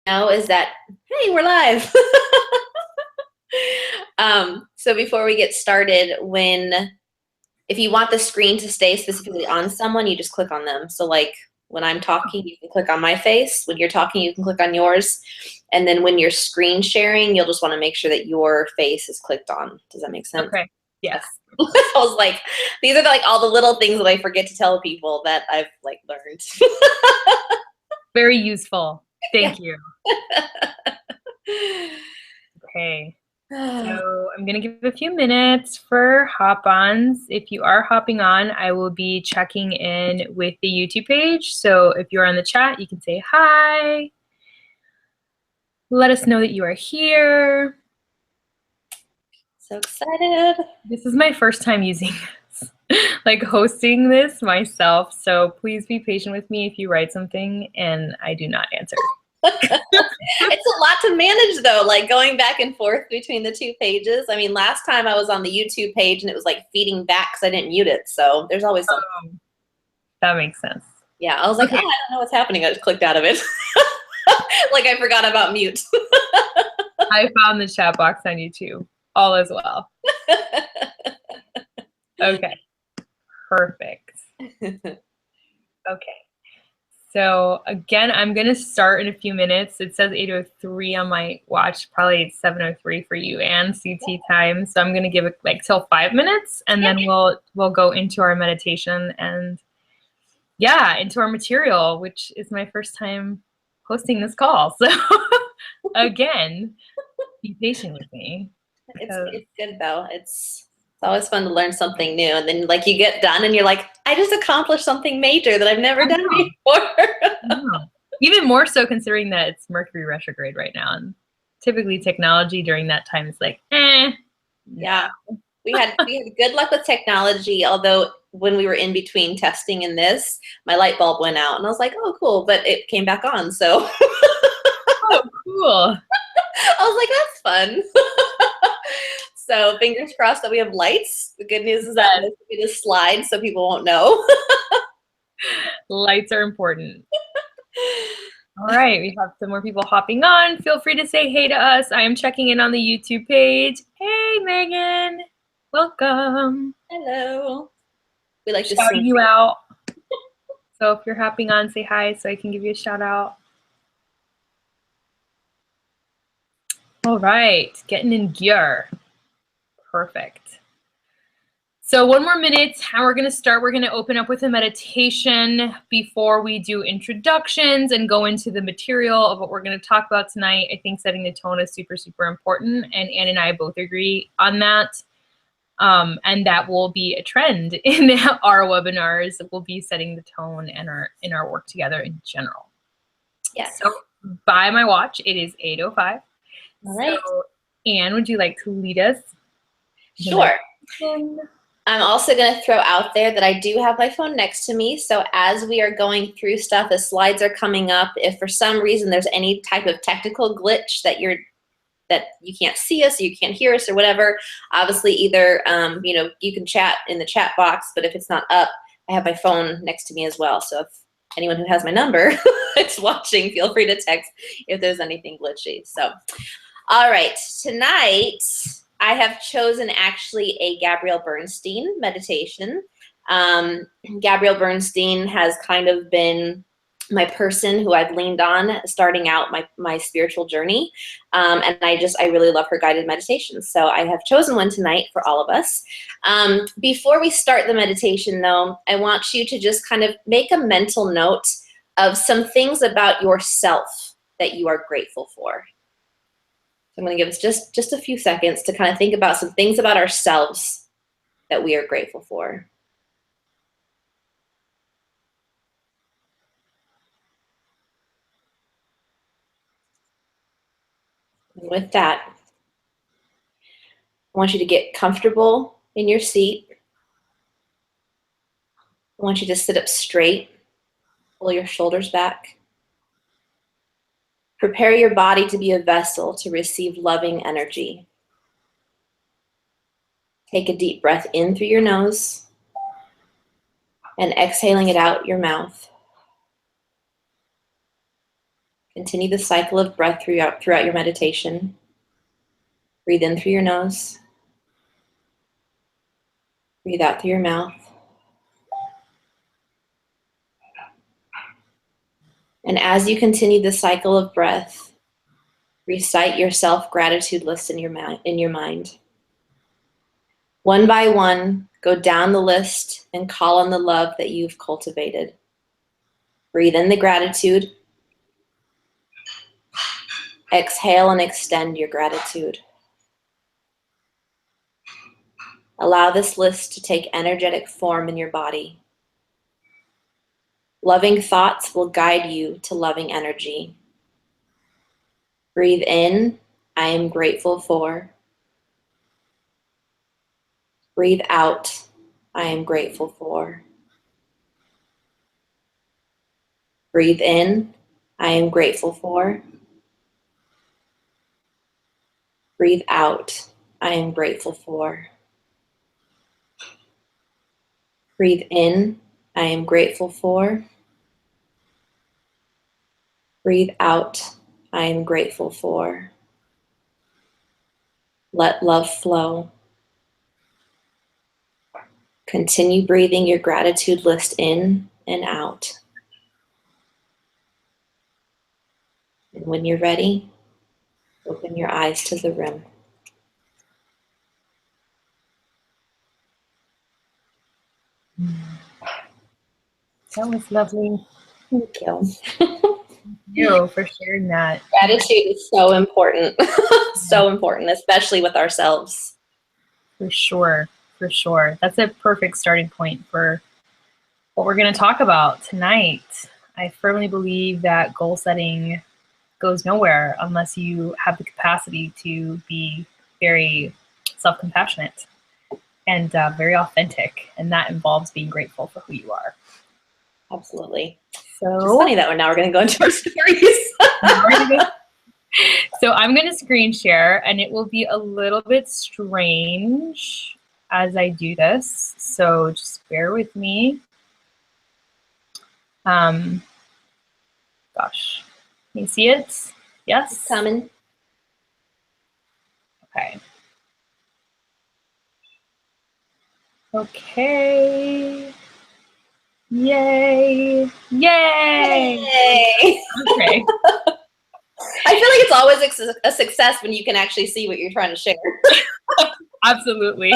know is that, hey, we're live. So before we get started, if you want the screen to stay specifically on someone, you just click on them. So like when I'm talking, you can click on my face. When you're talking, you can click on yours. And then when you're screen sharing, you'll just want to make sure that your face is clicked on. Does that make sense? Okay. Yes. I was like, these are like all the little things that I forget to tell people that I've like learned. Very useful. Thank you. Okay. So I'm going to give a few minutes for hop-ons. If you are hopping on, I will be checking in with the YouTube page. So if you're on the chat, you can say hi. Let us know that you are here. So excited. This is my first time using this, like hosting this myself. So please be patient with me if you write something and I do not answer. It's a lot to manage though, like going back and forth between the two pages. I mean, last time I was on the YouTube page and it was like feeding back because I didn't mute it. So there's always something. That makes sense. Yeah, I was like, okay. Oh, I don't know what's happening. I just clicked out of it. Like I forgot about mute. I found the chat box on YouTube, all as well. Okay, perfect. Okay. So again, I'm going to start in a few minutes. It says 8:03 on my watch, probably 7:03 for you and CT time. So I'm going to give it like till 5 minutes and then we'll go into our meditation and yeah, into our material, which is my first time hosting this call. So again, be patient with me. It's good though. It's always fun to learn something new. And then like you get done and you're like, I just accomplished something major that I've never done before. Even more so considering that it's Mercury retrograde right now. And typically technology during that time is like, Yeah. We had good luck with technology, although when we were in between testing and this, my light bulb went out and I was like, oh, cool. But it came back on. So oh, cool. I was like, that's fun. So fingers crossed that we have lights. The good news is that it's going to slide so people won't know. Lights are important. All right, we have some more people hopping on. Feel free to say hey to us. I am checking in on the YouTube page. Hey, Megan. Welcome. Hello. We like to shout you out. So if you're hopping on, say hi so I can give you a shout out. All right, getting in gear. Perfect. So one more minute and we're going to start. We're going to open up with a meditation before we do introductions and go into the material of what we're going to talk about tonight. I think setting the tone is super, super important. And Ann and I both agree on that. And that will be a trend in our webinars. We'll be setting the tone and in our work together in general. Yes. So by my watch, it is 8:05. All right. So Ann, would you like to lead us? Sure. I'm also going to throw out there that I do have my phone next to me. So as we are going through stuff, the slides are coming up. If for some reason there's any type of technical glitch that you can't see us, or you can't hear us or whatever, obviously either, you can chat in the chat box, but if it's not up, I have my phone next to me as well. So if anyone who has my number is watching, feel free to text if there's anything glitchy. So, all right, tonight, I have chosen actually a Gabrielle Bernstein meditation. Gabrielle Bernstein has kind of been my person who I've leaned on starting out my spiritual journey. And I really love her guided meditations. So I have chosen one tonight for all of us. Before we start the meditation though, I want you to just kind of make a mental note of some things about yourself that you are grateful for. I'm going to give us just a few seconds to kind of think about some things about ourselves that we are grateful for. And with that, I want you to get comfortable in your seat. I want you to sit up straight, pull your shoulders back. Prepare your body to be a vessel to receive loving energy. Take a deep breath in through your nose and exhaling it out your mouth. Continue the cycle of breath throughout your meditation. Breathe in through your nose. Breathe out through your mouth. And as you continue the cycle of breath, recite your self-gratitude list in your mind. One by one, go down the list and call on the love that you've cultivated. Breathe in the gratitude. Exhale and extend your gratitude. Allow this list to take energetic form in your body. Loving thoughts will guide you to loving energy. Breathe in, I am grateful for. Breathe out, I am grateful for. Breathe in, I am grateful for. Breathe out, I am grateful for. Breathe in, I am grateful for. Breathe out, I am grateful for. Let love flow. Continue breathing your gratitude list in and out. And when you're ready, open your eyes to the room. That was lovely. Thank you. Thank you for sharing that. Gratitude is so important. So important, especially with ourselves. For sure. For sure. That's a perfect starting point for what we're going to talk about tonight. I firmly believe that goal setting goes nowhere unless you have the capacity to be very self-compassionate and very authentic. And that involves being grateful for who you are. Absolutely. So it's funny that we're going to go into our stories. So I'm going to screen share, and it will be a little bit strange as I do this. So just bear with me. Gosh, can you see it? Yes? It's coming. Okay. Okay. Yay. Yay. Yay. Okay. I feel like it's always a success when you can actually see what you're trying to share. Absolutely.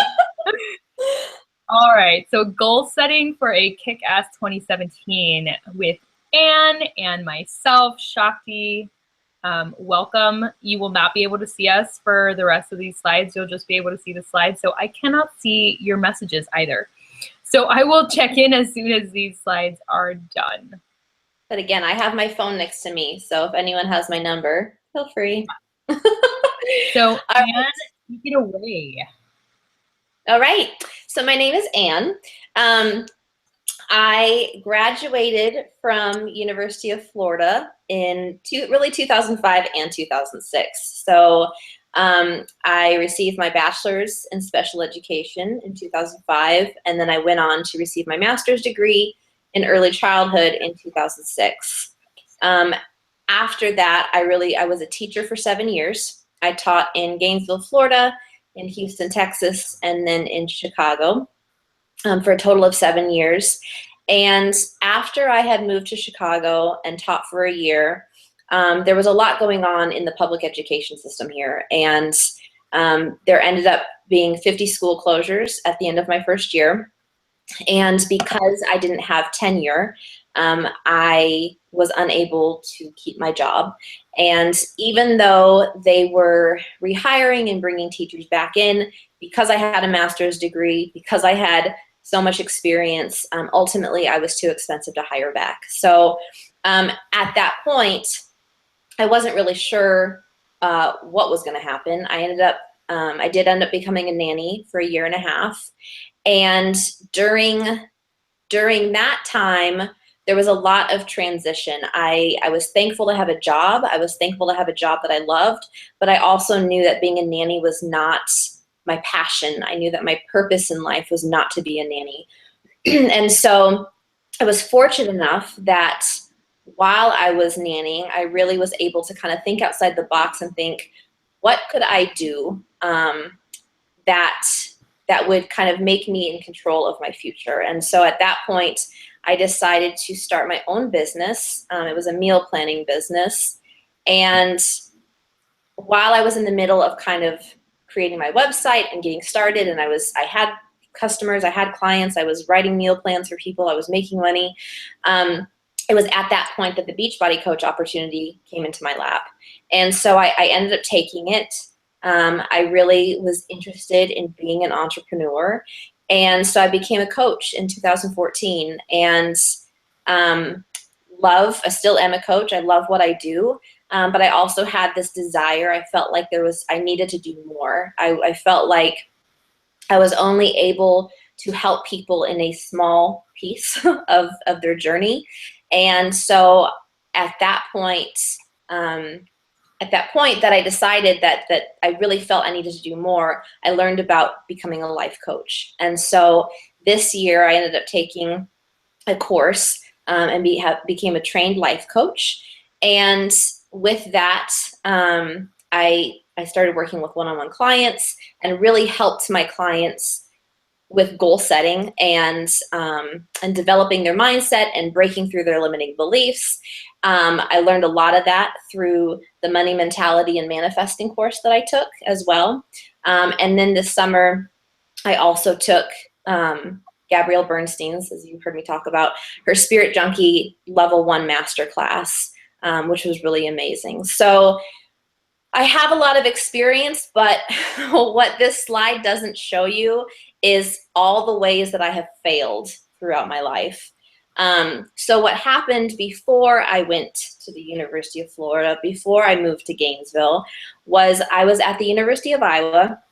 All right. So goal setting for a Kick-Ass 2017 with Anne and myself, Shakti. Welcome. You will not be able to see us for the rest of these slides. You'll just be able to see the slides. So I cannot see your messages either. So I will check in as soon as these slides are done. But again, I have my phone next to me. So if anyone has my number, feel free. So Anne, take it away. All right. So my name is Anne. I graduated from University of Florida in 2005 and 2006. So I received my bachelor's in special education in 2005, and then I went on to receive my master's degree in early childhood in 2006. After that, I was a teacher for 7 years. I taught in Gainesville, Florida, in Houston, Texas, and then in Chicago for a total of 7 years. And after I had moved to Chicago and taught for a year, there was a lot going on in the public education system here. And there ended up being 50 school closures at the end of my first year. And because I didn't have tenure, I was unable to keep my job. And even though they were rehiring and bringing teachers back in, because I had a master's degree, because I had so much experience, ultimately I was too expensive to hire back. So at that point, I wasn't really sure what was going to happen. I did end up becoming a nanny for 1.5 years. And during that time, there was a lot of transition. I was thankful to have a job. I was thankful to have a job that I loved, but I also knew that being a nanny was not my passion. I knew that my purpose in life was not to be a nanny. And so I was fortunate enough that while I was nannying, I really was able to kind of think outside the box and think, what could I do that would kind of make me in control of my future? And so at that point, I decided to start my own business. It was a meal planning business. And while I was in the middle of kind of creating my website and getting started, and I had customers, I had clients, I was writing meal plans for people, I was making money. It was at that point that the Beachbody coach opportunity came into my lap. And so I ended up taking it. I really was interested in being an entrepreneur. And so I became a coach in 2014, and I still am a coach. I love what I do. But I also had this desire. I felt like I needed to do more. I felt like I was only able to help people in a small piece of their journey. And so at that point that I decided that I really felt I needed to do more, I learned about becoming a life coach. And so this year I ended up taking a course and became a trained life coach. And with that, I started working with one-on-one clients and really helped my clients with goal setting and developing their mindset and breaking through their limiting beliefs. I learned a lot of that through the money mentality and manifesting course that I took as well. And then this summer, I also took Gabrielle Bernstein's, as you've heard me talk about, her Spirit Junkie Level 1 Masterclass, which was really amazing. So I have a lot of experience, but what this slide doesn't show you is all the ways that I have failed throughout my life. So what happened before I went to the University of Florida, before I moved to Gainesville, was I was at the University of Iowa,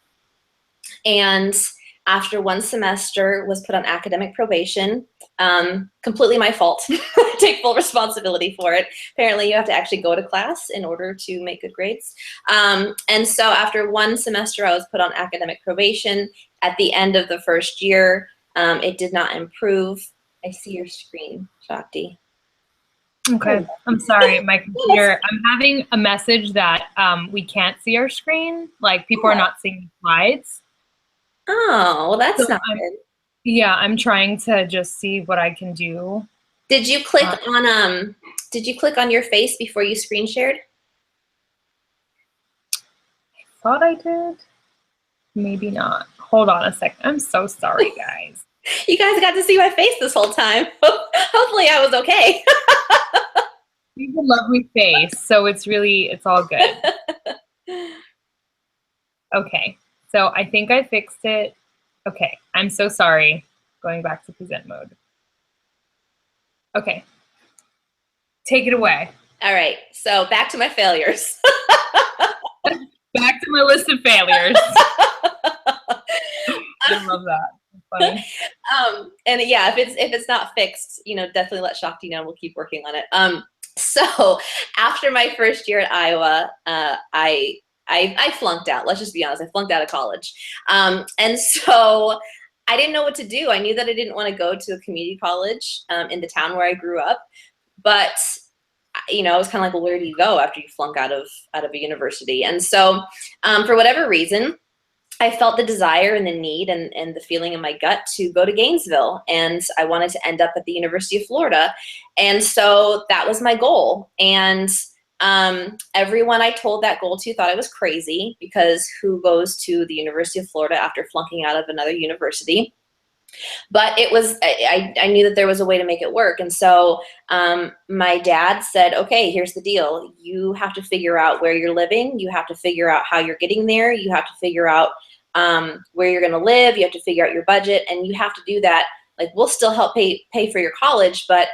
and after one semester was put on academic probation. Completely my fault. I take full responsibility for it. Apparently you have to actually go to class in order to make good grades. And so after one semester, I was put on academic probation. At the end of the first year, it did not improve. I see your screen, Shakti. Okay, I'm sorry, my computer, I'm having a message that we can't see our screen, like people are not seeing the slides. Oh, well, that's not good. Yeah, I'm trying to just see what I can do. Did you click on your face before you screen shared? I thought I did. Maybe not. Hold on a second. I'm so sorry, guys. You guys got to see my face this whole time. Hopefully I was okay. You have a lovely face, so it's all good. Okay, so I think I fixed it. Okay, I'm so sorry. Going back to present mode. Okay, take it away. All right, so back to my failures. Back to my list of failures. I love that. Funny. And yeah, if it's not fixed, definitely let Shakti know. We'll keep working on it. So after my first year at Iowa, I flunked out. Let's just be honest. I flunked out of college. And so I didn't know what to do. I knew that I didn't want to go to a community college in the town where I grew up, but I was kind of like, well, where do you go after you flunk out of a university? And so for whatever reason, I felt the desire and the need and the feeling in my gut to go to Gainesville, and I wanted to end up at the University of Florida. And so that was my goal. And everyone I told that goal to thought I was crazy, because who goes to the University of Florida after flunking out of another university? But I knew that there was a way to make it work. And so my dad said, okay, here's the deal. You have to figure out where you're living. You have to figure out how you're getting there. You have to figure out where you're going to live. You have to figure out your budget, and you have to do that. Like, we'll still help pay for your college, but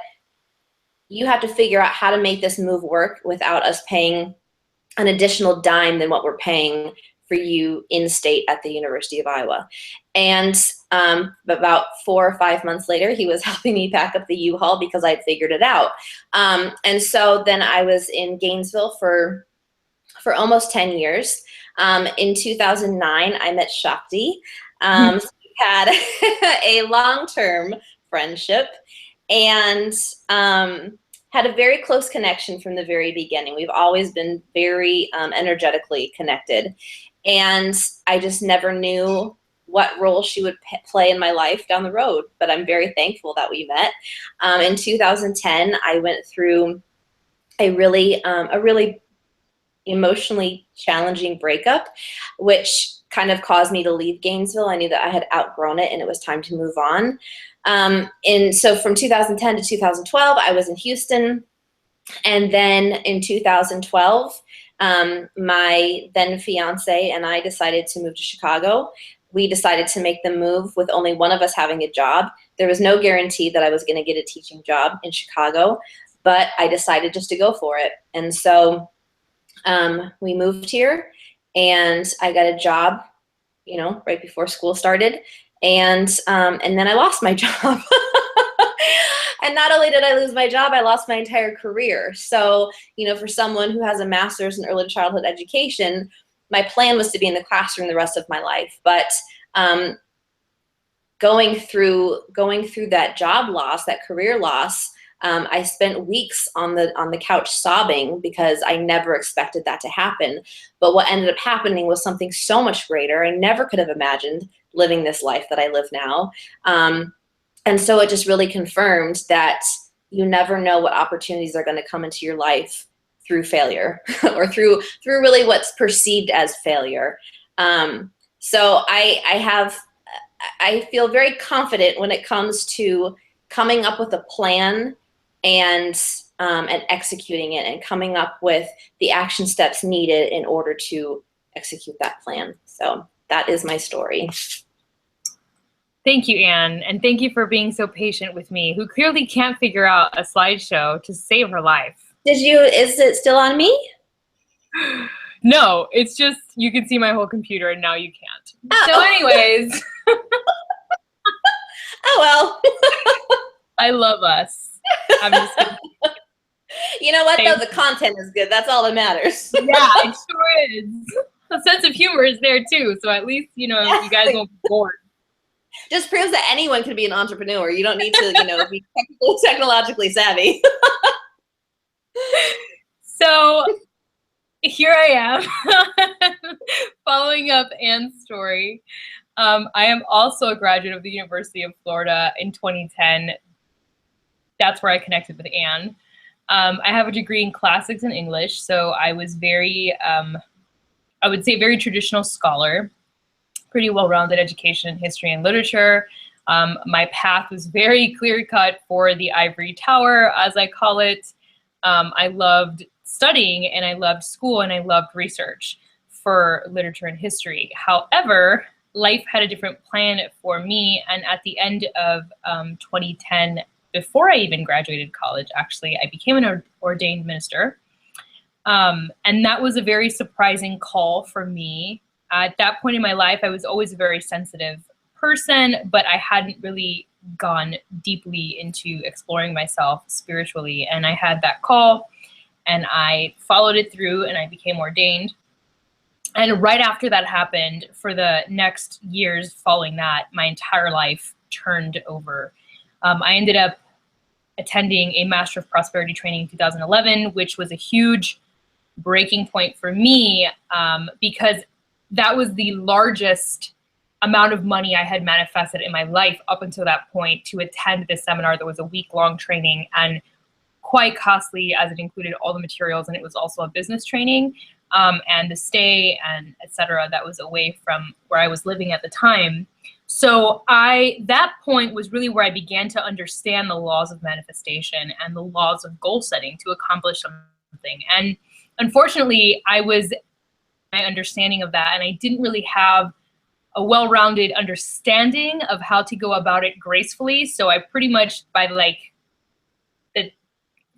you have to figure out how to make this move work without us paying an additional dime than what we're paying for you in state at the University of Iowa. And about 4 or 5 months later, he was helping me pack up the U-Haul because I'd figured it out. And so then I was in Gainesville for almost 10 years. In 2009, I met Shakti. So we had a long-term friendship, and had a very close connection from the very beginning. We've always been very energetically connected. And I just never knew what role she would play in my life down the road. But I'm very thankful that we met. In 2010, I went through a really emotionally challenging breakup, which kind of caused me to leave Gainesville. I knew that I had outgrown it and it was time to move on. And so from 2010 to 2012, I was in Houston. And then in 2012, my then fiance and I decided to move to Chicago. We decided to make the move with only one of us having a job. There was no guarantee that I was going to get a teaching job in Chicago, but I decided just to go for it. And so we moved here, and I got a job, you know, right before school started, and then I lost my job. And not only did I lose my job, I lost my entire career. So, you know, for someone who has a master's in early childhood education, my plan was to be in the classroom the rest of my life. But going through that job loss, that career loss, I spent weeks on the couch sobbing because I never expected that to happen. But what ended up happening was something so much greater. I never could have imagined living this life that I live now. And so it just really confirmed that you never know what opportunities are going to come into your life through failure or through really what's perceived as failure. So I feel very confident when it comes to coming up with a plan and executing it and coming up with the action steps needed in order to execute that plan. So that is my story. Thank you, Anne, and thank you for being so patient with me, who clearly can't figure out a slideshow to save her life. Is it still on me? No, it's just, you can see my whole computer and now you can't. Oh. So anyways. Oh, well. I love us. I'm just kidding. You know what, though? The content is good. That's all that matters. Yeah, it sure is. The sense of humor is there, too. So at least, you know, you guys won't be bored. Just proves that anyone can be an entrepreneur. You don't need to, you know, be technologically savvy. So here I am, following up Anne's story. I am also a graduate of the University of Florida in 2010. That's where I connected with Anne. I have a degree in classics and English, so I was very, I would say, very traditional scholar. Pretty well-rounded education in history and literature. My path was very clear-cut for the ivory tower, as I call it. I loved studying, and I loved school, and I loved research for literature and history. However, life had a different plan for me, and at the end of 2010, before I even graduated college, actually, I became an ordained minister. And that was a very surprising call for me. At that point in my life, I was always a very sensitive person, but I hadn't really gone deeply into exploring myself spiritually. And I had that call, and I followed it through, and I became ordained. And right after that happened, for the next years following that, my entire life turned over. I ended up attending a Master of Prosperity training in 2011, which was a huge breaking point for me because that was the largest amount of money I had manifested in my life up until that point to attend this seminar that was a week-long training and quite costly, as it included all the materials, and it was also a business training and the stay and etc. that was away from where I was living at the time. So that point was really where I began to understand the laws of manifestation and the laws of goal setting to accomplish something. And unfortunately, I was my understanding of that, and I didn't really have a well-rounded understanding of how to go about it gracefully. So I pretty much, by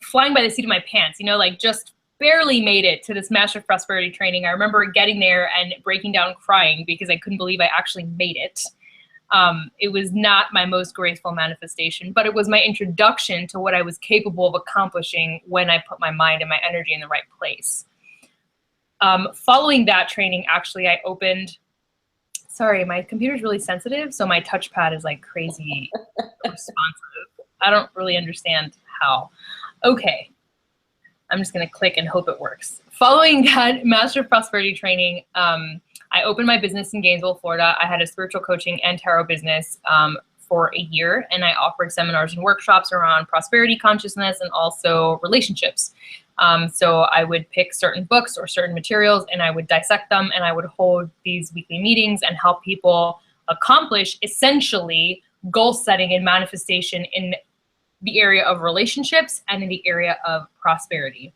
flying by the seat of my pants, you know, like just barely made it to this Master of Prosperity training. I remember getting there and breaking down crying because I couldn't believe I actually made it. It was not my most graceful manifestation, but it was my introduction to what I was capable of accomplishing when I put my mind and my energy in the right place. Following that training, actually, I opened, sorry, my computer's really sensitive, so my touchpad is like crazy responsive. I don't really understand how. Okay. I'm just going to click and hope it works. Following that Master of Prosperity training, I opened my business in Gainesville, Florida. I had a spiritual coaching and tarot business for a year, and I offered seminars and workshops around prosperity consciousness and also relationships. So I would pick certain books or certain materials, and I would dissect them, and I would hold these weekly meetings and help people accomplish essentially goal setting and manifestation in the area of relationships and in the area of prosperity,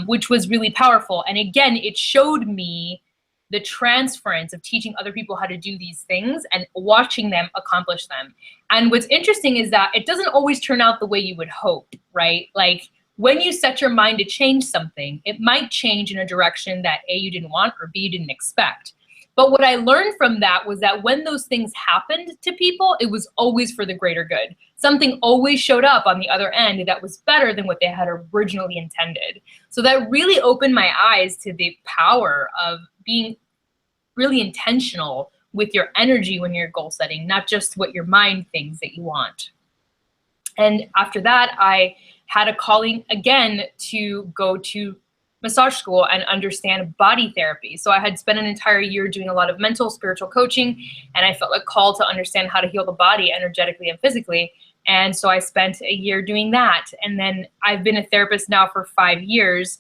which was really powerful. And again, it showed me the transference of teaching other people how to do these things and watching them accomplish them. And what's interesting is that it doesn't always turn out the way you would hope, right? Like when you set your mind to change something, it might change in a direction that A, you didn't want, or B, you didn't expect. But what I learned from that was that when those things happened to people, it was always for the greater good. Something always showed up on the other end that was better than what they had originally intended. So that really opened my eyes to the power of being really intentional with your energy when you're goal setting, not just what your mind thinks that you want. And after that, I had a calling again to go to massage school and understand body therapy. So I had spent an entire year doing a lot of mental, spiritual coaching, and I felt a call to understand how to heal the body energetically and physically. And so I spent a year doing that. And then I've been a therapist now for 5 years.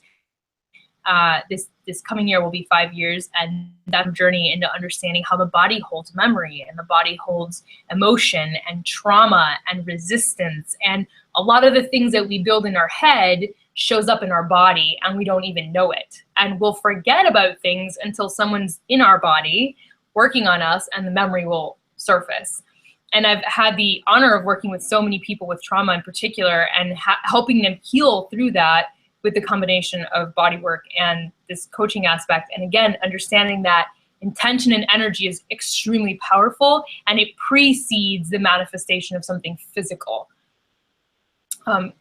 This coming year will be 5 years, and that journey into understanding how the body holds memory and the body holds emotion and trauma and resistance. And a lot of the things that we build in our head shows up in our body and we don't even know it. And we'll forget about things until someone's in our body working on us and the memory will surface. And I've had the honor of working with so many people with trauma in particular and helping them heal through that with the combination of body work and this coaching aspect. And again, understanding that intention and energy is extremely powerful and it precedes the manifestation of something physical.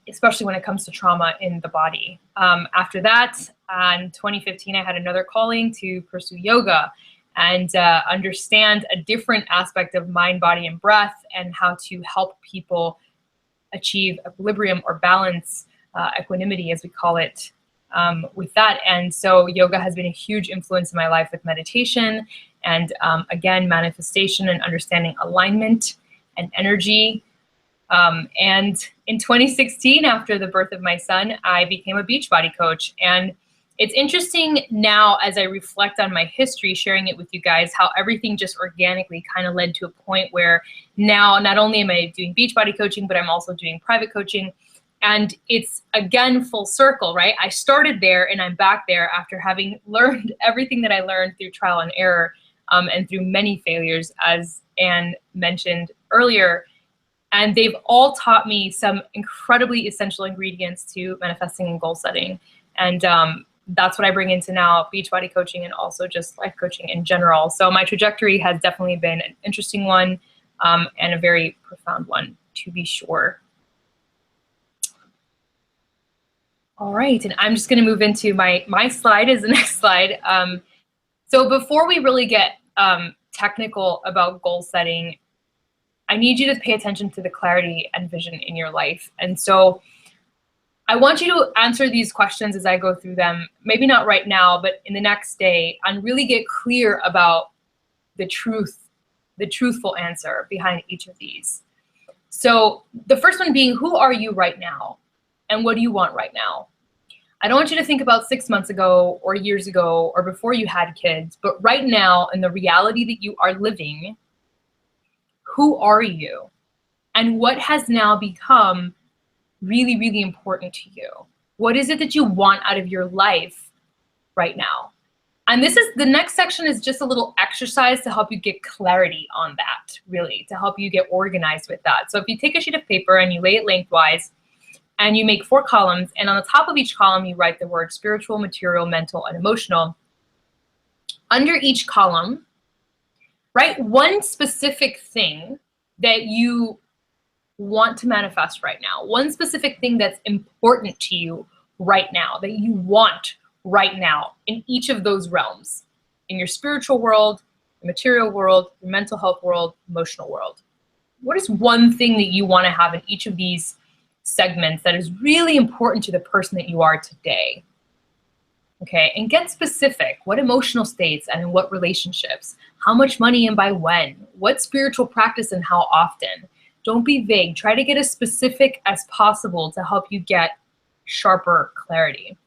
Especially when it comes to trauma in the body. After that, in 2015, I had another calling to pursue yoga and understand a different aspect of mind, body, and breath and how to help people achieve equilibrium or balance, equanimity as we call it, with that. And so yoga has been a huge influence in my life with meditation and again, manifestation and understanding alignment and energy. And in 2016, after the birth of my son, I became a Beachbody coach. And it's interesting now as I reflect on my history, sharing it with you guys, how everything just organically kind of led to a point where now not only am I doing Beachbody coaching, but I'm also doing private coaching. And it's again full circle, right? I started there and I'm back there after having learned everything that I learned through trial and error and through many failures, as Anne mentioned earlier. And they've all taught me some incredibly essential ingredients to manifesting and goal setting. And that's what I bring into now Beachbody coaching and also just life coaching in general. So my trajectory has definitely been an interesting one and a very profound one, to be sure. All right, and I'm just going to move into my slide is the next slide. So before we really get technical about goal setting, I need you to pay attention to the clarity and vision in your life. And so I want you to answer these questions as I go through them, maybe not right now, but in the next day, and really get clear about the truthful answer behind each of these. So the first one being, who are you right now? And what do you want right now? I don't want you to think about 6 months ago or years ago or before you had kids, but right now in the reality that you are living, who are you? And what has now become really, really important to you? What is it that you want out of your life right now? And the next section is just a little exercise to help you get clarity on that, really, to help you get organized with that. So if you take a sheet of paper and you lay it lengthwise and you make 4 columns, and on the top of each column, you write the word spiritual, material, mental, and emotional. Under each column, write one specific thing that you want to manifest right now. One specific thing that's important to you right now, that you want right now in each of those realms, in your spiritual world, the material world, your mental health world, emotional world. What is one thing that you want to have in each of these segments that is really important to the person that you are today. Okay, and get specific. What emotional states and in what relationships? How much money and by when? What spiritual practice and how often? Don't be vague. Try to get as specific as possible to help you get sharper clarity.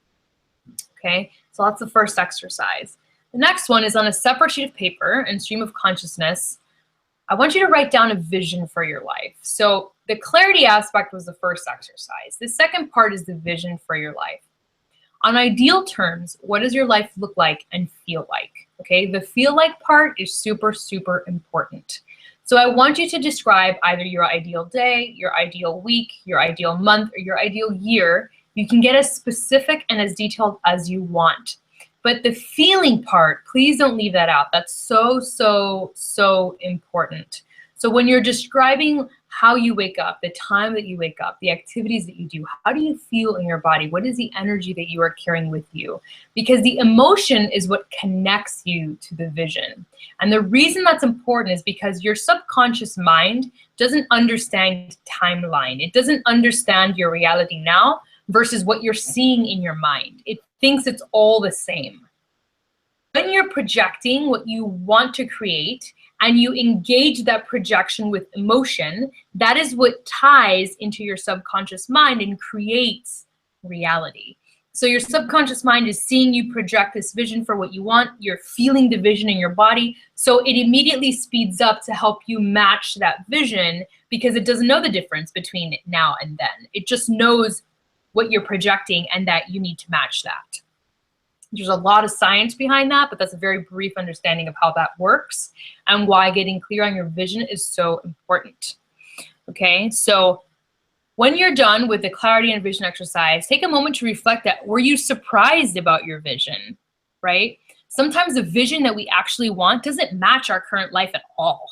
Okay, so that's the first exercise. The next one is on a separate sheet of paper and stream of consciousness. I want you to write down a vision for your life. So the clarity aspect was the first exercise. The second part is the vision for your life. On ideal terms, what does your life look like and feel like? Okay, the feel like part is super, super important. So I want you to describe either your ideal day, your ideal week, your ideal month, or your ideal year. You can get as specific and as detailed as you want. But the feeling part, please don't leave that out. That's so, so, so important. So when you're describing how you wake up, the time that you wake up, the activities that you do, how do you feel in your body? What is the energy that you are carrying with you? Because the emotion is what connects you to the vision. And the reason that's important is because your subconscious mind doesn't understand timeline. It doesn't understand your reality now versus what you're seeing in your mind. It thinks it's all the same. When you're projecting what you want to create and you engage that projection with emotion, that is what ties into your subconscious mind and creates reality. So your subconscious mind is seeing you project this vision for what you want. You're feeling the vision in your body. So it immediately speeds up to help you match that vision because it doesn't know the difference between now and then. It just knows what you're projecting and that you need to match that. There's a lot of science behind that, but that's a very brief understanding of how that works and why getting clear on your vision is so important. Okay, so when you're done with the clarity and vision exercise, take a moment to reflect that, were you surprised about your vision, right? Sometimes the vision that we actually want doesn't match our current life at all.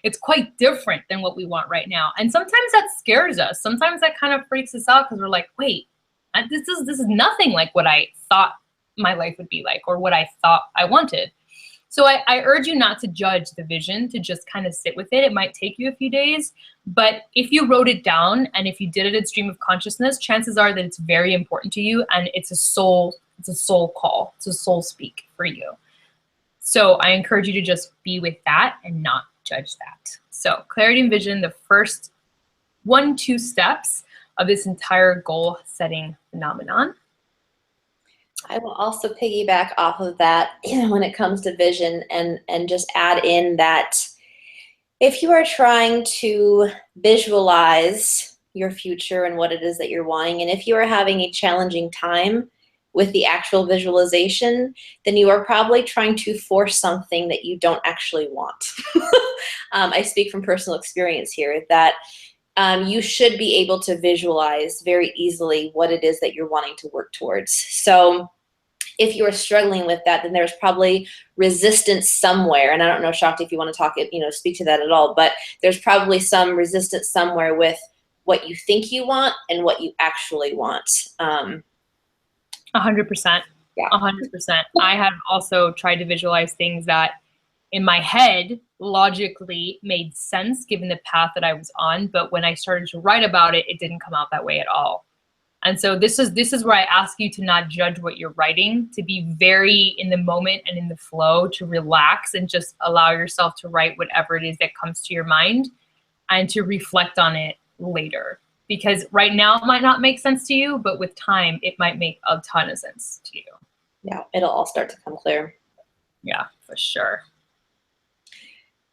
It's quite different than what we want right now. And sometimes that scares us. Sometimes that kind of freaks us out because we're like, wait, this is nothing like what I thought my life would be like or what I thought I wanted. So I urge you not to judge the vision, to just kind of sit with it. It might take you a few days, but if you wrote it down and if you did it in stream of consciousness, chances are that it's very important to you and it's a soul call. It's a soul speak for you. So I encourage you to just be with that and not judge that. So clarity and vision, the first 1-2 steps of this entire goal setting phenomenon. I will also piggyback off of that when it comes to vision and just add in that if you are trying to visualize your future and what it is that you're wanting, and if you are having a challenging time with the actual visualization, then you are probably trying to force something that you don't actually want. I speak from personal experience here that you should be able to visualize very easily what it is that you're wanting to work towards. So if you're struggling with that, then there's probably resistance somewhere. And I don't know, Shakti, if you want to talk, speak to that at all, but there's probably some resistance somewhere with what you think you want and what you actually want. 100%. Yeah. 100%. I have also tried to visualize things that in my head logically made sense given the path that I was on, but when I started to write about it, it didn't come out that way at all. And so this is where I ask you to not judge what you're writing, to be very in the moment and in the flow, to relax and just allow yourself to write whatever it is that comes to your mind and to reflect on it later. Because right now it might not make sense to you, but with time, it might make a ton of sense to you. Yeah, it'll all start to come clear. Yeah, for sure.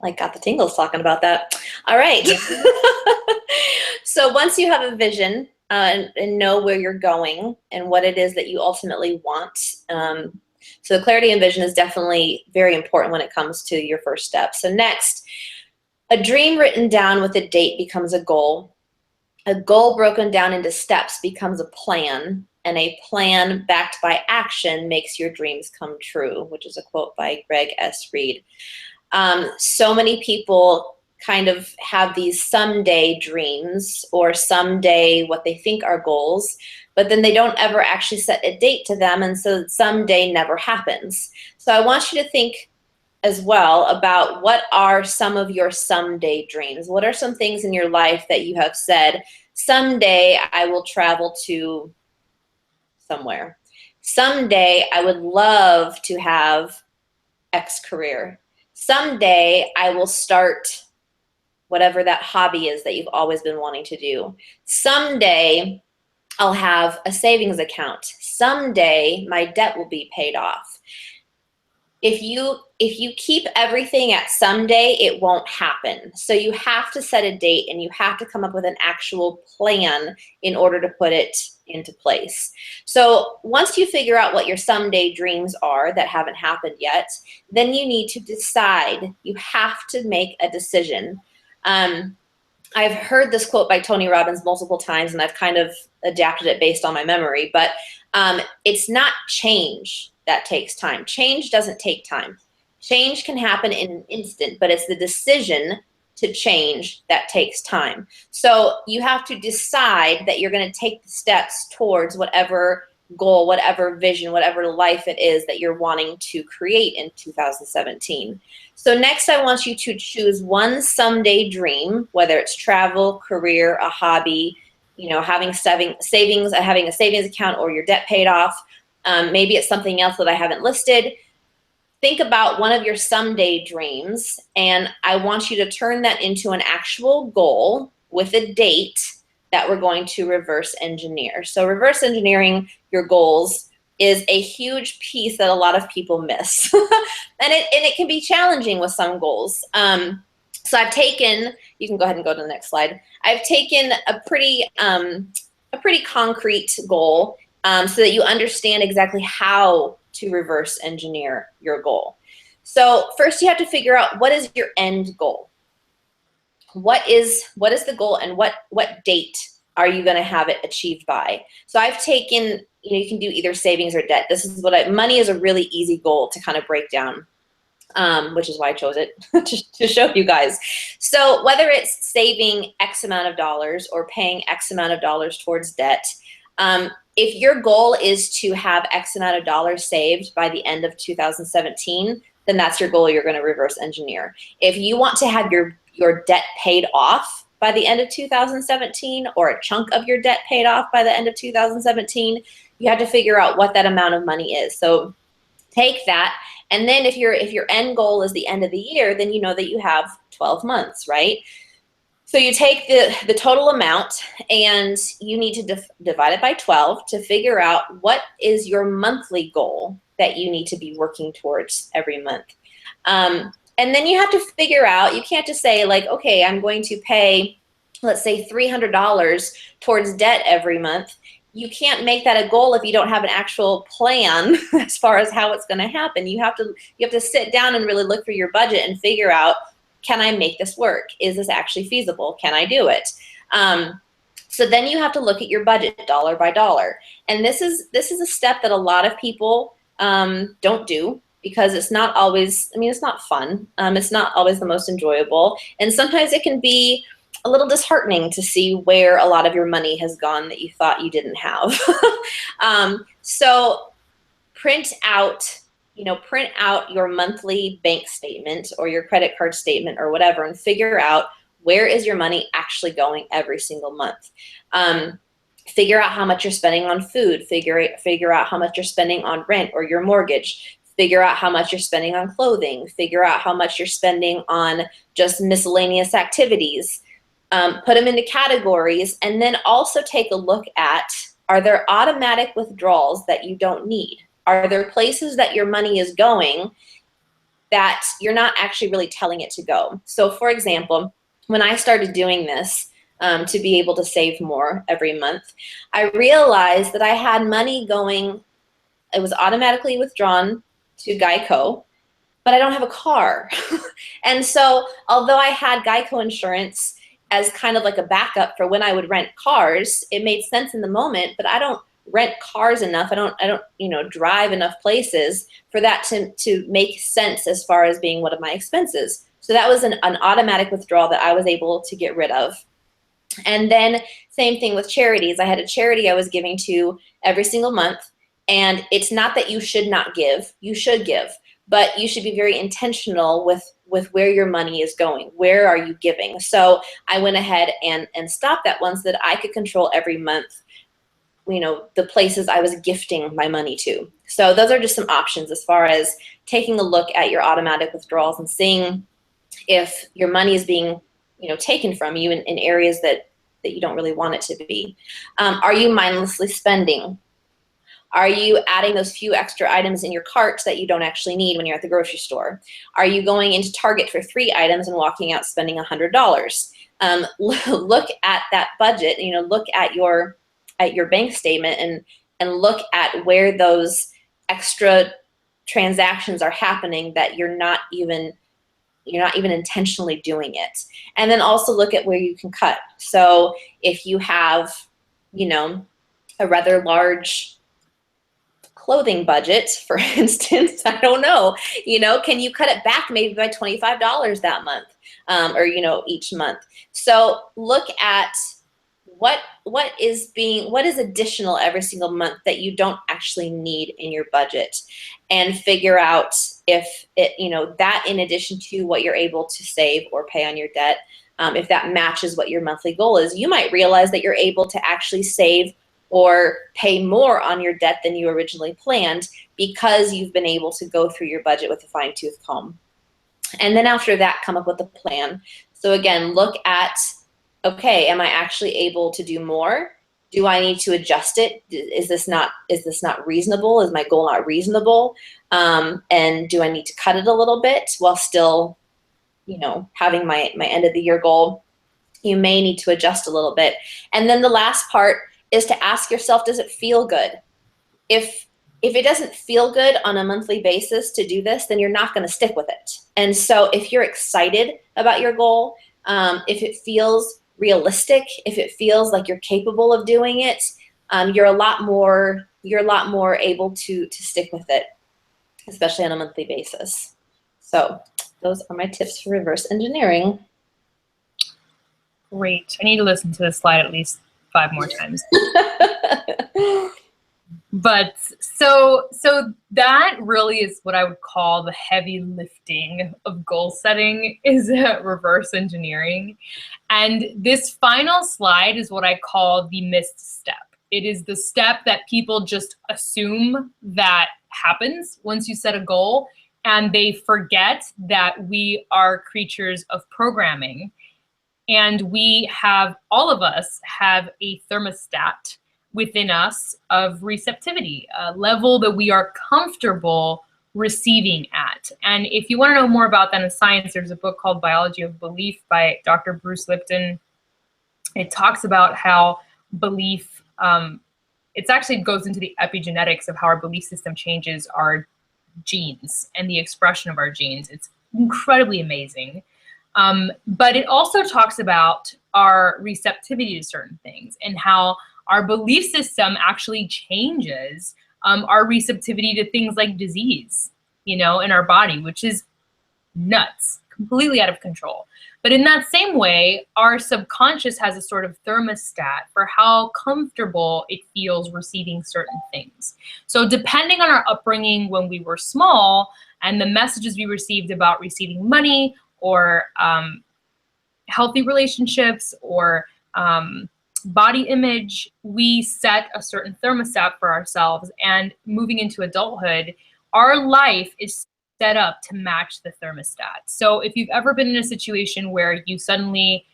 Like got the tingles talking about that. All right. So once you have a vision and know where you're going and what it is that you ultimately want, so clarity and vision is definitely very important when it comes to your first step. So next, a dream written down with a date becomes a goal. A goal broken down into steps becomes a plan, and a plan backed by action makes your dreams come true, which is a quote by Greg S. Reed. So many people kind of have these someday dreams or someday what they think are goals, but then they don't ever actually set a date to them, and so someday never happens. So I want you to think as well about what are some of your someday dreams. What are some things in your life that you have said Someday I will travel to somewhere. Someday I would love to have X career. Someday I will start whatever that hobby is that you've always been wanting to do. Someday I'll have a savings account. Someday my debt will be paid off. If you keep everything at someday, it won't happen. So you have to set a date and you have to come up with an actual plan in order to put it into place. So once you figure out what your someday dreams are that haven't happened yet, then you need to decide. You have to make a decision. I've heard this quote by Tony Robbins multiple times, and I've kind of adapted it based on my memory, but it's not change that takes time. Change doesn't take time. Change can happen in an instant, but it's the decision to change that takes time. So you have to decide that you're going to take the steps towards whatever goal, whatever vision, whatever life it is that you're wanting to create in 2017. So next I want you to choose one someday dream, whether it's travel, career, a hobby, you know, having savings, having a savings account, or your debt paid off. Maybe it's something else that I haven't listed. Think about one of your someday dreams, and I want you to turn that into an actual goal with a date that we're going to reverse engineer. So reverse engineering your goals is a huge piece that a lot of people miss. and it can be challenging with some goals. So I've taken, you can go ahead and go to the next slide. I've taken a pretty concrete goal so that you understand exactly how to reverse engineer your goal. So first you have to figure out, what is your end goal? What is the goal, and what date are you going to have it achieved by? So I've taken, you can do either savings or debt. This is money is a really easy goal to kind of break down, which is why I chose it to show you guys. So whether it's saving X amount of dollars or paying X amount of dollars towards debt, if your goal is to have X amount of dollars saved by the end of 2017, then that's your goal you're going to reverse engineer. If you want to have your debt paid off by the end of 2017, or a chunk of your debt paid off by the end of 2017, you have to figure out what that amount of money is. So take that, and then if your end goal is the end of the year, then you know that you have 12 months, right? So you take the total amount and you need to divide it by 12 to figure out what is your monthly goal that you need to be working towards every month. And then you have to figure out, you can't just say like, okay, I'm going to pay, let's say $300 towards debt every month. You can't make that a goal if you don't have an actual plan as far as how it's going to happen. You have to sit down and really look through your budget and figure out, can I make this work? Is this actually feasible? Can I do it? So then you have to look at your budget dollar by dollar. And this is a step that a lot of people don't do, because it's not always, it's not fun. It's not always the most enjoyable. And sometimes it can be a little disheartening to see where a lot of your money has gone that you thought you didn't have. So print out your monthly bank statement or your credit card statement or whatever, and figure out, where is your money actually going every single month. Figure out how much you're spending on food. Figure out how much you're spending on rent or your mortgage. Figure out how much you're spending on clothing. Figure out how much you're spending on just miscellaneous activities. Put them into categories, and then also take a look at, are there automatic withdrawals that you don't need? Are there places that your money is going that you're not actually really telling it to go? So for example, when I started doing this to be able to save more every month, I realized that I had money going, it was automatically withdrawn to Geico, but I don't have a car. And so although I had Geico insurance as kind of like a backup for when I would rent cars, it made sense in the moment, but I don't rent cars enough. I don't drive enough places for that to make sense as far as being one of my expenses. So that was an automatic withdrawal that I was able to get rid of. And then same thing with charities. I had a charity I was giving to every single month, and it's not that you should not give, you should give, but you should be very intentional with with where your money is going. Where are you giving? So I went ahead and stopped that one so that I could control every month, you know, the places I was gifting my money to. So those are just some options as far as taking a look at your automatic withdrawals and seeing if your money is being, you know, taken from you in areas that you don't really want it to be. Are you mindlessly spending? Are you adding those few extra items in your cart that you don't actually need when you're at the grocery store? Are you going into Target for 3 items and walking out spending $100? Look at that budget, you know, look at your bank statement and look at where those extra transactions are happening that you're not even intentionally doing it. And then also look at where you can cut. So if you have, you know, a rather large clothing budget, for instance, I don't know, you know, can you cut it back maybe by $25 that month, or, you know, each month? So look at what is additional every single month that you don't actually need in your budget, and figure out if it, you know, that in addition to what you're able to save or pay on your debt, if that matches what your monthly goal is. You might realize that you're able to actually save or pay more on your debt than you originally planned because you've been able to go through your budget with a fine-tooth comb. And then after that, come up with a plan. So again, look at, okay, am I actually able to do more? Do I need to adjust it? Is this not reasonable? Is my goal not reasonable? And do I need to cut it a little bit while still, you know, having my end of the year goal? You may need to adjust a little bit. And then the last part is to ask yourself, does it feel good? If it doesn't feel good on a monthly basis to do this, then you're not going to stick with it. And so if you're excited about your goal, if it feels realistic, if it feels like you're capable of doing it, you're a lot more able to stick with it, especially on a monthly basis. So those are my tips for reverse engineering. Great. I need to listen to this slide at least 5 more times. But so that really is what I would call the heavy lifting of goal setting, is reverse engineering. And this final slide is what I call the missed step. It is the step that people just assume that happens once you set a goal, and they forget that we are creatures of programming. And all of us have a thermostat within us of receptivity, a level that we are comfortable receiving at. And if you want to know more about that in science, there's a book called Biology of Belief by Dr. Bruce Lipton. It talks about how belief, it actually goes into the epigenetics of how our belief system changes our genes and the expression of our genes. It's incredibly amazing. But it also talks about our receptivity to certain things and how our belief system actually changes our receptivity to things like disease, you know, in our body, which is nuts, completely out of control. But in that same way, our subconscious has a sort of thermostat for how comfortable it feels receiving certain things. So depending on our upbringing when we were small and the messages we received about receiving money or healthy relationships or body image, we set a certain thermostat for ourselves. And moving into adulthood, our life is set up to match the thermostat. So if you've ever been in a situation where you suddenly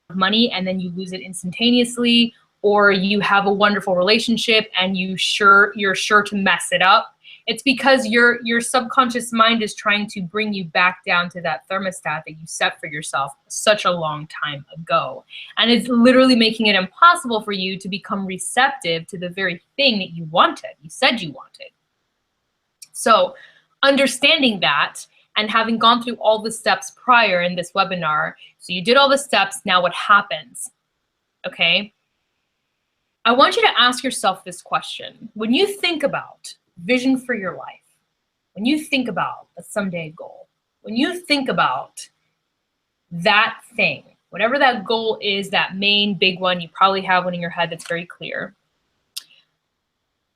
have money and then you lose it instantaneously, or you have a wonderful relationship and you're sure to mess it up, it's because your subconscious mind is trying to bring you back down to that thermostat that you set for yourself such a long time ago. And it's literally making it impossible for you to become receptive to the very thing that you wanted, you said you wanted. So understanding that and having gone through all the steps prior in this webinar, so you did all the steps, now what happens? Okay? I want you to ask yourself this question. When you think about vision for your life, when you think about a someday goal, when you think about that thing, whatever that goal is, that main big one, you probably have one in your head that's very clear.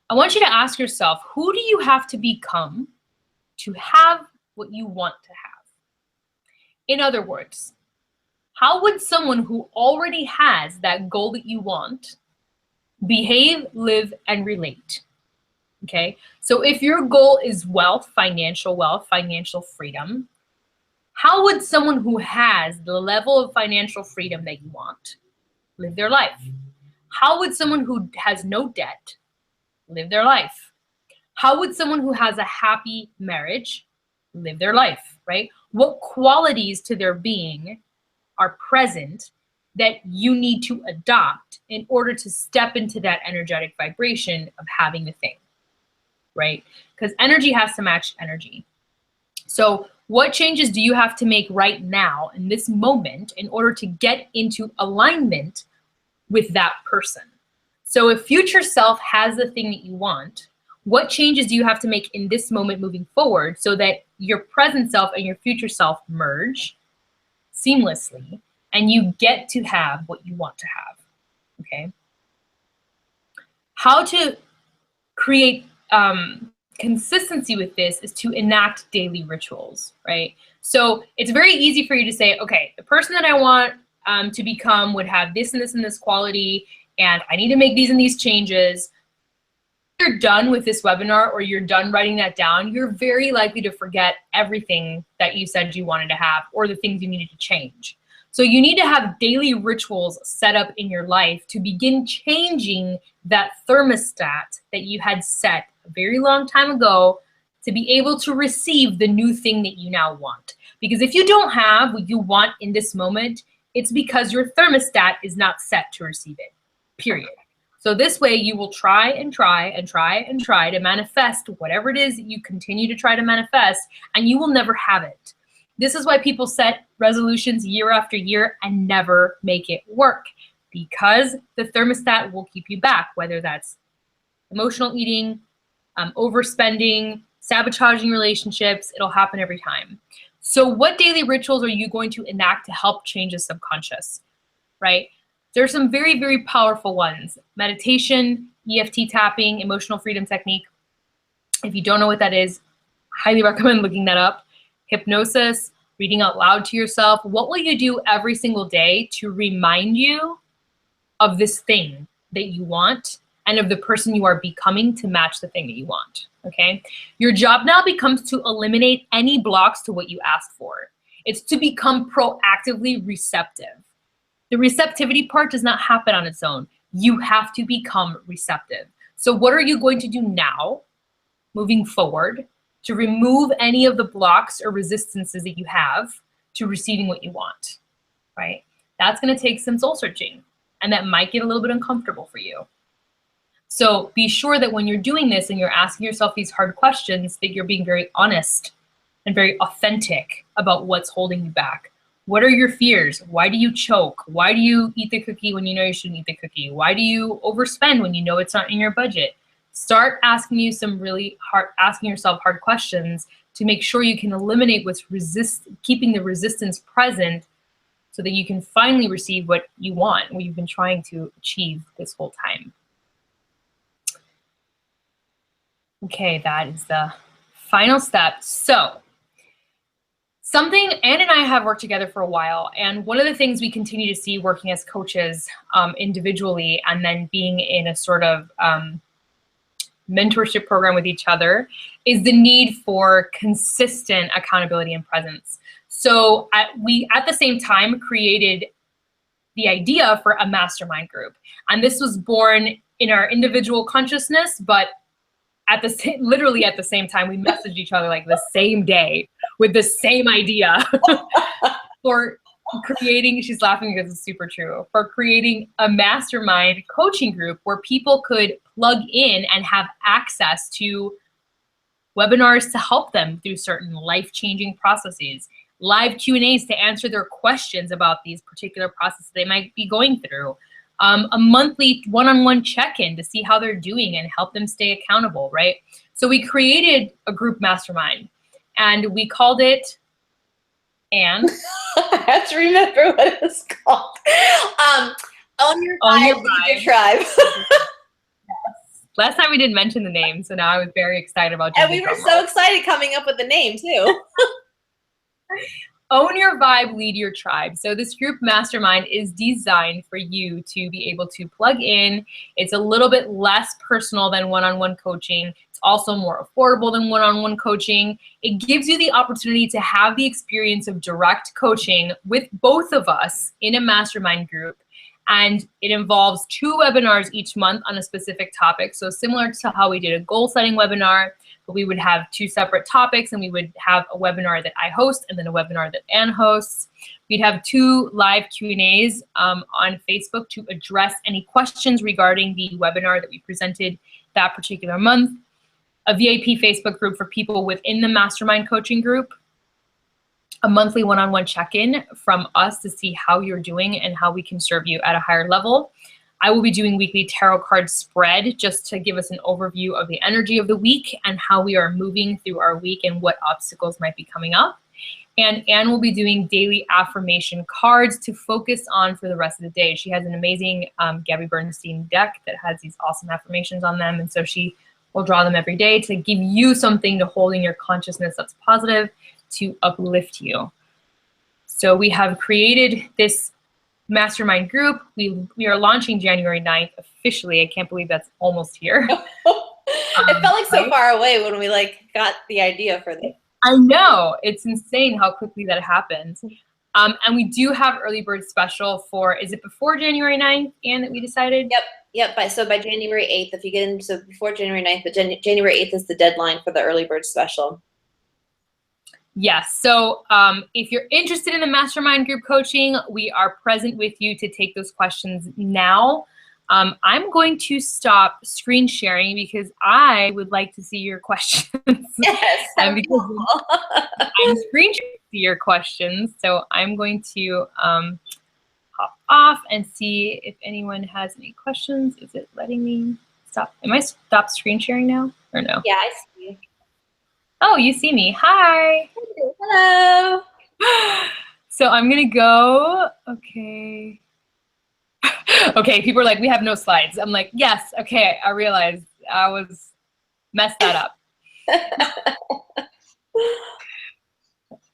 I want you to ask yourself, who do you have to become to have what you want to have? In other words, how would someone who already has that goal that you want behave, live, and relate? Okay, so if your goal is wealth, financial freedom, how would someone who has the level of financial freedom that you want live their life? How would someone who has no debt live their life? How would someone who has a happy marriage live their life, right? What qualities to their being are present that you need to adopt in order to step into that energetic vibration of having the thing, right? Because energy has to match energy. So what changes do you have to make right now in this moment in order to get into alignment with that person? So if future self has the thing that you want, what changes do you have to make in this moment moving forward so that your present self and your future self merge seamlessly and you get to have what you want to have, okay? How to create consistency with this is to enact daily rituals, right? So it's very easy for you to say, okay, the person that I want to become would have this and this and this quality, and I need to make these and these changes. If you're done with this webinar or you're done writing that down, you're very likely to forget everything that you said you wanted to have or the things you needed to change. So you need to have daily rituals set up in your life to begin changing that thermostat that you had set a very long time ago to be able to receive the new thing that you now want. Because if you don't have what you want in this moment, it's because your thermostat is not set to receive it, period. So this way you will try and try and try and try to manifest whatever it is that you continue to try to manifest, and you will never have it. This is why people set resolutions year after year and never make it work, because the thermostat will keep you back, whether that's emotional eating, overspending, sabotaging relationships. It'll happen every time. So what daily rituals are you going to enact to help change the subconscious, right? There are some very, very powerful ones. Meditation, EFT tapping, emotional freedom technique. If you don't know what that is, highly recommend looking that up. Hypnosis, reading out loud to yourself. What will you do every single day to remind you of this thing that you want and of the person you are becoming to match the thing that you want, okay? Your job now becomes to eliminate any blocks to what you asked for. It's to become proactively receptive. The receptivity part does not happen on its own. You have to become receptive. So what are you going to do now, moving forward, to remove any of the blocks or resistances that you have to receiving what you want, right? That's gonna take some soul searching, and that might get a little bit uncomfortable for you. So be sure that when you're doing this and you're asking yourself these hard questions, that you're being very honest and very authentic about what's holding you back. What are your fears? Why do you choke? Why do you eat the cookie when you know you shouldn't eat the cookie? Why do you overspend when you know it's not in your budget? Start asking yourself hard questions to make sure you can eliminate what's keeping the resistance present so that you can finally receive what you want, what you've been trying to achieve this whole time. Okay, that is the final step. So something, Ann and I have worked together for a while, and one of the things we continue to see working as coaches individually and then being in a sort of mentorship program with each other is the need for consistent accountability and presence. So we, at the same time, created the idea for a mastermind group. And this was born in our individual consciousness, but literally at the same time, we messaged each other like the same day with the same idea for creating, she's laughing because it's super true, for creating a mastermind coaching group where people could plug in and have access to webinars to help them through certain life-changing processes, live Q&As to answer their questions about these particular processes they might be going through, a monthly one-on-one check-in to see how they're doing and help them stay accountable, right? So we created a group mastermind and we called it, and I have to remember what it was called. Own Your Vibe, Lead Your Tribe. Last time we didn't mention the name, so now I was very excited about. And we were so excited coming up with the name too. Own your vibe, lead your tribe. So this group mastermind is designed for you to be able to plug in. It's a little bit less personal than one-on-one coaching. It's also more affordable than one-on-one coaching. It gives you the opportunity to have the experience of direct coaching with both of us in a mastermind group. And it involves 2 webinars each month on a specific topic. So similar to how we did a goal setting webinar, but we would have 2 separate topics, and we would have a webinar that I host and then a webinar that Ann hosts. We'd have 2 live Q&As on Facebook to address any questions regarding the webinar that we presented that particular month. A VIP Facebook group for people within the mastermind coaching group. A monthly one-on-one check-in from us to see how you're doing and how we can serve you at a higher level. I will be doing weekly tarot card spread just to give us an overview of the energy of the week and how we are moving through our week and what obstacles might be coming up. And Anne will be doing daily affirmation cards to focus on for the rest of the day. She has an amazing Gabby Bernstein deck that has these awesome affirmations on them. And so she will draw them every day to give you something to hold in your consciousness that's positive, to uplift you. So we have created this mastermind group. We are launching January 9th officially. I can't believe that's almost here. It felt like so far away when we got the idea for this. I know, it's insane how quickly that happened. And we do have early bird special for, is it before January 9th, Anne, that we decided? Yep. So by January 8th, if you get in, so before January 9th, but January 8th is the deadline for the early bird special. Yes. So if you're interested in the mastermind group coaching, we are present with you to take those questions now. I'm going to stop screen sharing because I would like to see your questions. Yes. And because I'm screen sharing your questions, so I'm going to hop off and see if anyone has any questions. Is it letting me stop? Am I stop screen sharing now or no? Yeah, I see you. Oh, you see me. Hi. Hello. So I'm going to go. Okay. Okay, people are like, we have no slides. I'm like, yes. Okay, I realized I was messed that up.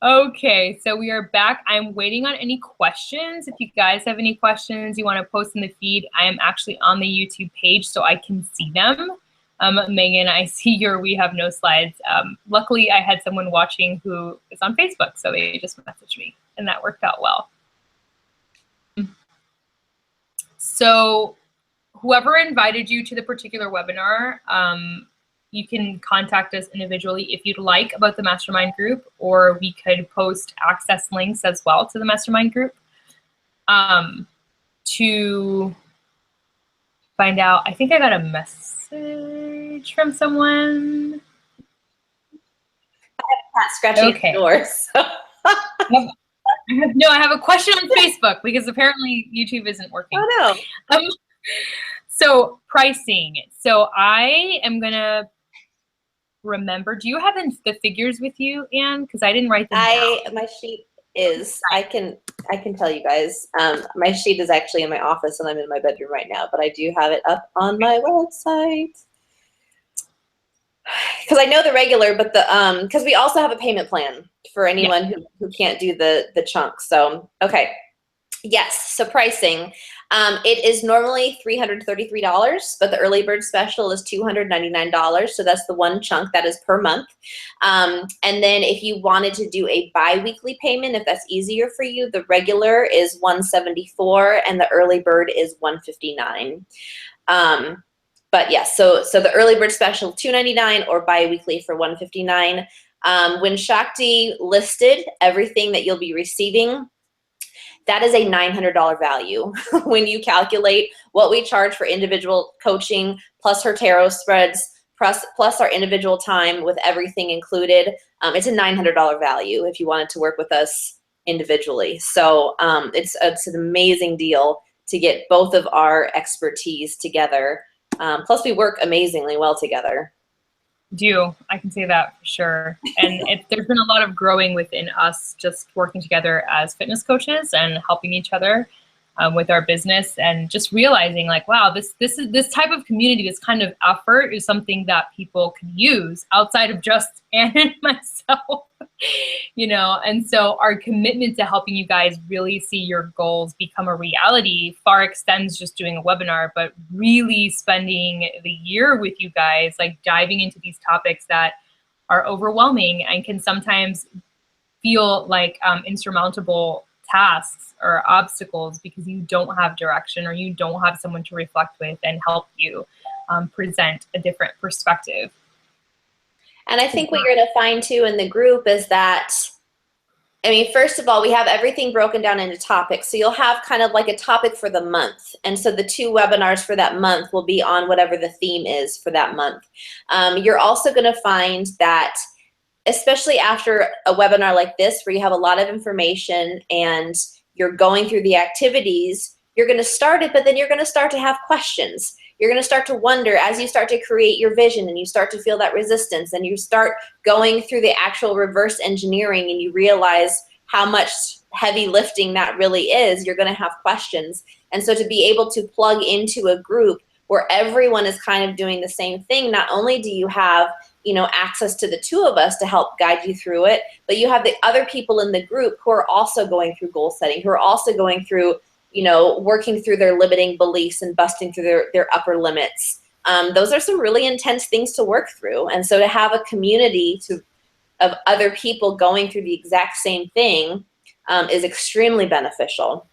Okay, so we are back. I'm waiting on any questions. If you guys have any questions you want to post in the feed, I am actually on the YouTube page so I can see them. Megan, I see we have no slides. Luckily, I had someone watching who is on Facebook, so they just messaged me, and that worked out well. So whoever invited you to the particular webinar, you can contact us individually if you'd like about the mastermind group, or we could post access links as well to the mastermind group to find out. I think I got a message from someone. I have cat scratching at the door. So. I have a question on Facebook because apparently YouTube isn't working. Oh no. So pricing. So I am gonna remember. Do you have the figures with you, Anne? Because I didn't write them down. My sheet is. I can tell you guys. My sheet is actually in my office, and I'm in my bedroom right now. But I do have it up on my website. Because I know the regular, but because we also have a payment plan for anyone who can't do the chunk. So, okay. Yes, so pricing. It is normally $333, but the early bird special is $299. So that's the one chunk that is per month. And then if you wanted to do a bi-weekly payment, if that's easier for you, the regular is $174 and the early bird is $159. But yes, so the early bird special $299 or bi-weekly for $159. When Shakti listed everything that you'll be receiving, that is a $900 value when you calculate what we charge for individual coaching, plus her tarot spreads, plus our individual time with everything included. It's a $900 value if you wanted to work with us individually. So it's an amazing deal to get both of our expertise together. Plus, we work amazingly well together. I can say that for sure. And there's been a lot of growing within us, just working together as fitness coaches and helping each other with our business, and just realizing like, wow, this type of community, this kind of effort is something that people can use outside of just Anne and myself. You know, and so our commitment to helping you guys really see your goals become a reality far extends just doing a webinar, but really spending the year with you guys, like diving into these topics that are overwhelming and can sometimes feel like insurmountable tasks or obstacles because you don't have direction or you don't have someone to reflect with and help you present a different perspective. And I think what you're going to find too in the group is that, I mean, first of all, we have everything broken down into topics. So you'll have kind of like a topic for the month. And so the 2 webinars for that month will be on whatever the theme is for that month. You're also going to find that, especially after a webinar like this, where you have a lot of information and you're going through the activities, you're going to start it, but then you're going to start to have questions. You're going to start to wonder as you start to create your vision and you start to feel that resistance and you start going through the actual reverse engineering and you realize how much heavy lifting that really is, you're going to have questions. And so to be able to plug into a group where everyone is kind of doing the same thing, not only do you have, you know, access to the 2 of us to help guide you through it, but you have the other people in the group who are also going through goal setting, who are also going through, you know, working through their limiting beliefs and busting through their upper limits. Those are some really intense things to work through. And so to have a community of other people going through the exact same thing is extremely beneficial.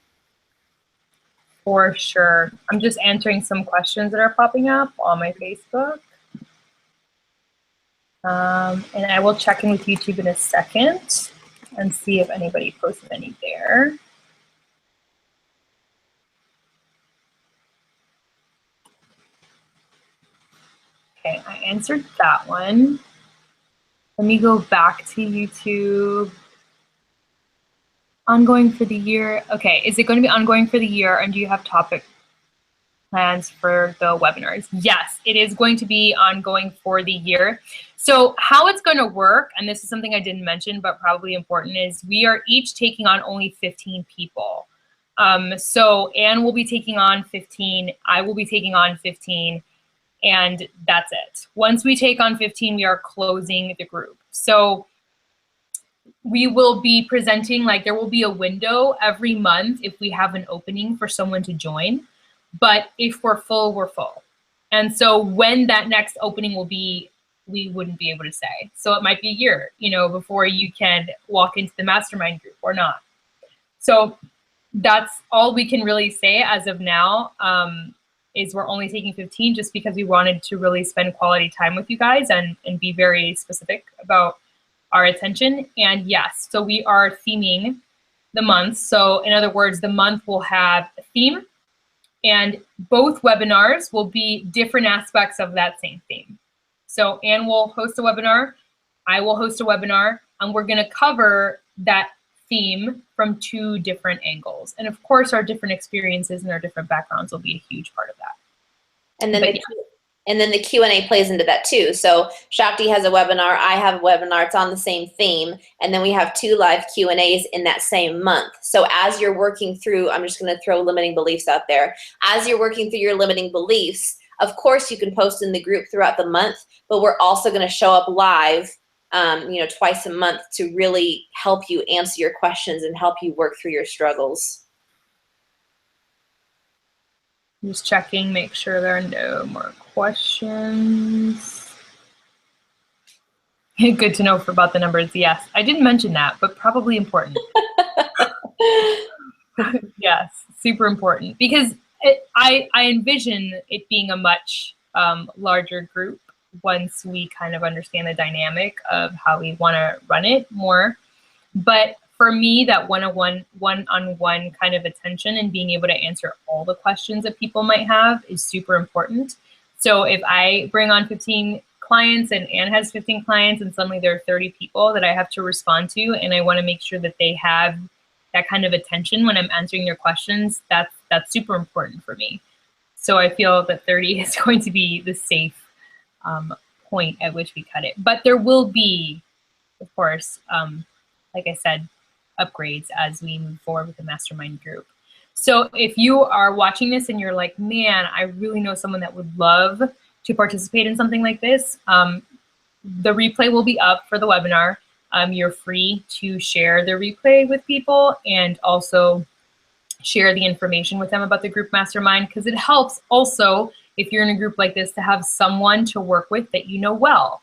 For sure. I'm just answering some questions that are popping up on my Facebook. And I will check in with YouTube in a second and see if anybody posted any there. Okay, I answered that one. Let me go back to YouTube. Ongoing for the year. Okay, is it going to be ongoing for the year, and do you have topic plans for the webinars? Yes, it is going to be ongoing for the year. So how it's going to work, and this is something I didn't mention but probably important, is we are each taking on only 15 people. So Anne will be taking on 15, I will be taking on 15, and that's it. Once we take on 15, we are closing the group. So we will be presenting, like there will be a window every month if we have an opening for someone to join. But if we're full, we're full. And so when that next opening will be, we wouldn't be able to say. So it might be a year, you know, before you can walk into the mastermind group or not. So that's all we can really say as of now, is we're only taking 15 just because we wanted to really spend quality time with you guys and be very specific about our attention. And yes, so we are theming the month. So in other words, the month will have a theme, and both webinars will be different aspects of that same theme. So Anne will host a webinar, I will host a webinar, and we're going to cover that theme from 2 different angles. And of course, our different experiences and our different backgrounds will be a huge part of that. And then the Q&A plays into that too. So Shakti has a webinar, I have a webinar, it's on the same theme, and then we have 2 live Q&As in that same month. So as you're working through, I'm just gonna throw limiting beliefs out there. As you're working through your limiting beliefs, of course you can post in the group throughout the month, but we're also gonna show up live you know, twice a month to really help you answer your questions and help you work through your struggles. Just checking, make sure there are no more questions. Good to know about the numbers. Yes, I didn't mention that, but probably important. Yes, super important, because I envision it being a much larger group once we kind of understand the dynamic of how we want to run it more. But for me, that one-on-one kind of attention and being able to answer all the questions that people might have is super important. So if I bring on 15 clients and Anne has 15 clients and suddenly there are 30 people that I have to respond to, and I want to make sure that they have that kind of attention when I'm answering their questions, that's super important for me. So I feel that 30 is going to be the safe point at which we cut it. But there will be, of course, like I said, upgrades as we move forward with the mastermind group. So if you are watching this and you're like, man, I really know someone that would love to participate in something like this, the replay will be up for the webinar. you're free to share the replay with people and also share the information with them about the group mastermind, because it helps also if you're in a group like this to have someone to work with that you know well,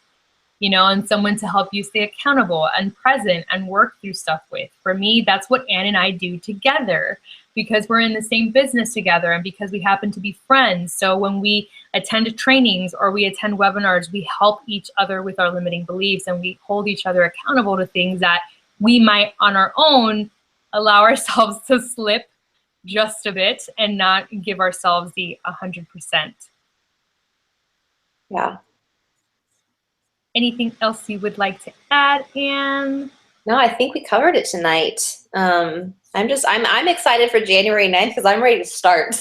you know, and someone to help you stay accountable and present and work through stuff with. For me, that's what Ann and I do together, because we're in the same business together and because we happen to be friends. So when we attend trainings or we attend webinars, we help each other with our limiting beliefs and we hold each other accountable to things that we might on our own allow ourselves to slip just a bit and not give ourselves the 100%. Yeah. Anything else you would like to add, Anne? No, I think we covered it tonight. I'm excited for January 9th because I'm ready to start.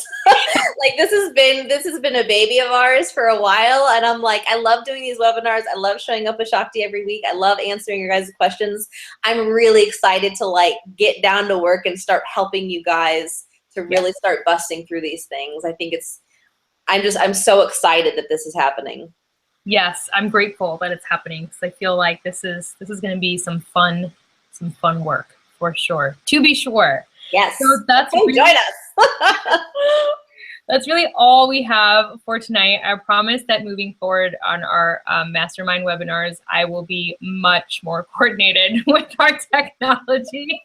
Like this has been a baby of ours for a while, and I'm like, I love doing these webinars. I love showing up with Shakti every week. I love answering your guys' questions. I'm really excited to like get down to work and start helping you guys to really start busting through these things. I think I'm so excited that this is happening. Yes, I'm grateful that it's happening because I feel like this is going to be some fun work for sure. To be sure. Yes. So that's join us. That's really all we have for tonight. I promise that moving forward on our mastermind webinars, I will be much more coordinated with our technology.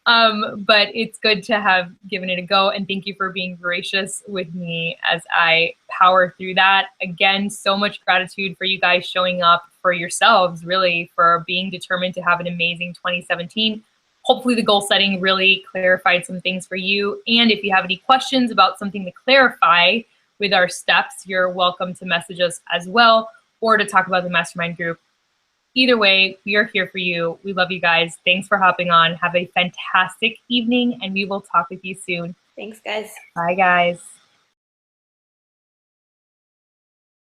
But it's good to have given it a go, and thank you for being gracious with me as I power through that. Again, so much gratitude for you guys showing up for yourselves, really, for being determined to have an amazing 2017. Hopefully the goal setting really clarified some things for you. And if you have any questions about something to clarify with our steps, you're welcome to message us as well, or to talk about the mastermind group. Either way, we are here for you. We love you guys. Thanks for hopping on. Have a fantastic evening, and we will talk with you soon. Thanks, guys. Bye, guys.